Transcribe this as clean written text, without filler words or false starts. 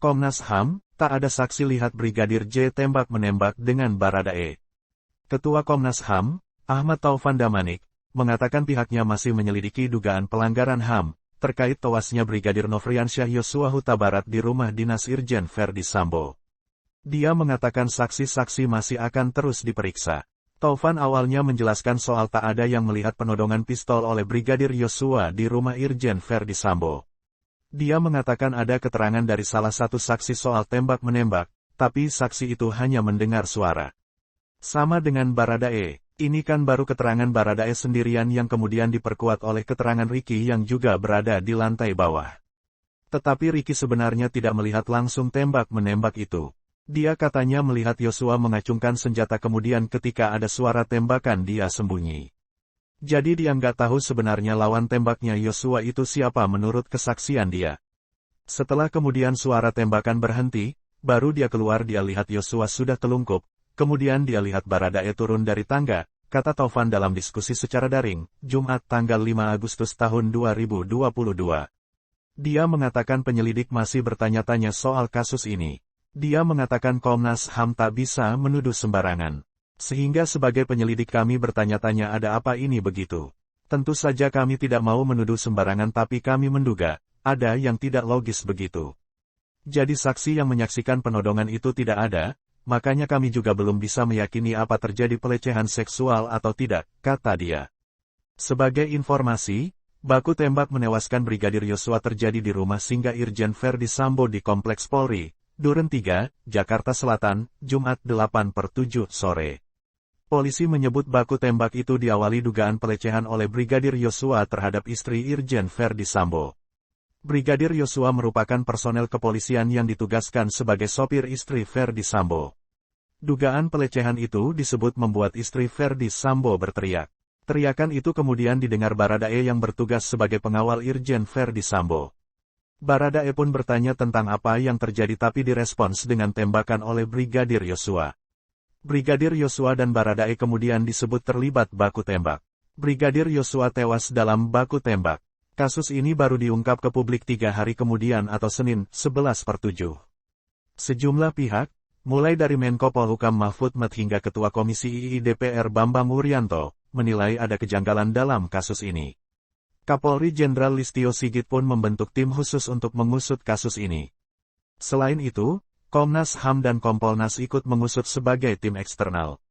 Komnas HAM, tak ada saksi lihat Brigadir J tembak-menembak dengan Baradae. Ketua Komnas HAM, Ahmad Taufan Damanik, mengatakan pihaknya masih menyelidiki dugaan pelanggaran HAM, terkait tewasnya Brigadir Nofriansyah Yosua Huta Barat di rumah dinas Irjen Verdi Sambo. Dia mengatakan saksi-saksi masih akan terus diperiksa. Taufan awalnya menjelaskan soal tak ada yang melihat penodongan pistol oleh Brigadir Yosua di rumah Irjen Verdi Sambo. Dia mengatakan ada keterangan dari salah satu saksi soal tembak-menembak, tapi saksi itu hanya mendengar suara. Sama dengan Baradae, ini kan baru keterangan Baradae sendirian yang kemudian diperkuat oleh keterangan Ricky yang juga berada di lantai bawah. Tetapi Ricky sebenarnya tidak melihat langsung tembak-menembak itu. Dia katanya melihat Yosua mengacungkan senjata kemudian ketika ada suara tembakan dia sembunyi. Jadi dia nggak tahu sebenarnya lawan tembaknya Yosua itu siapa menurut kesaksian dia. Setelah kemudian suara tembakan berhenti, baru dia keluar dia lihat Yosua sudah telungkup, kemudian dia lihat Baradae turun dari tangga, kata Taufan dalam diskusi secara daring, Jumat tanggal 5 Agustus tahun 2022. Dia mengatakan penyelidik masih bertanya-tanya soal kasus ini. Dia mengatakan Komnas HAM tak bisa menuduh sembarangan. Sehingga sebagai penyelidik kami bertanya-tanya ada apa ini begitu. Tentu saja kami tidak mau menuduh sembarangan tapi kami menduga, ada yang tidak logis begitu. Jadi saksi yang menyaksikan penodongan itu tidak ada, makanya kami juga belum bisa meyakini apa terjadi pelecehan seksual atau tidak, kata dia. Sebagai informasi, baku tembak menewaskan Brigadir Yosua terjadi di rumah singgah Irjen Verdi Sambo di Kompleks Polri, Duren 3, Jakarta Selatan, Jumat 8/7 sore. Polisi menyebut baku tembak itu diawali dugaan pelecehan oleh Brigadir Yosua terhadap istri Irjen Verdi Sambo. Brigadir Yosua merupakan personel kepolisian yang ditugaskan sebagai sopir istri Verdi Sambo. Dugaan pelecehan itu disebut membuat istri Verdi Sambo berteriak. Teriakan itu kemudian didengar Baradae yang bertugas sebagai pengawal Irjen Verdi Sambo. Baradae pun bertanya tentang apa yang terjadi tapi direspons dengan tembakan oleh Brigadir Yosua. Brigadir Yosua dan Baradae kemudian disebut terlibat baku tembak. Brigadir Yosua tewas dalam baku tembak. Kasus ini baru diungkap ke publik 3 hari kemudian atau Senin, 11/7. Sejumlah pihak, mulai dari Menko Polhukam Mahfud MD hingga Ketua Komisi II DPR Bambang Wuryanto, menilai ada kejanggalan dalam kasus ini. Kapolri Jenderal Listio Sigit pun membentuk tim khusus untuk mengusut kasus ini. Selain itu, Komnas HAM dan Kompolnas ikut mengusut sebagai tim eksternal.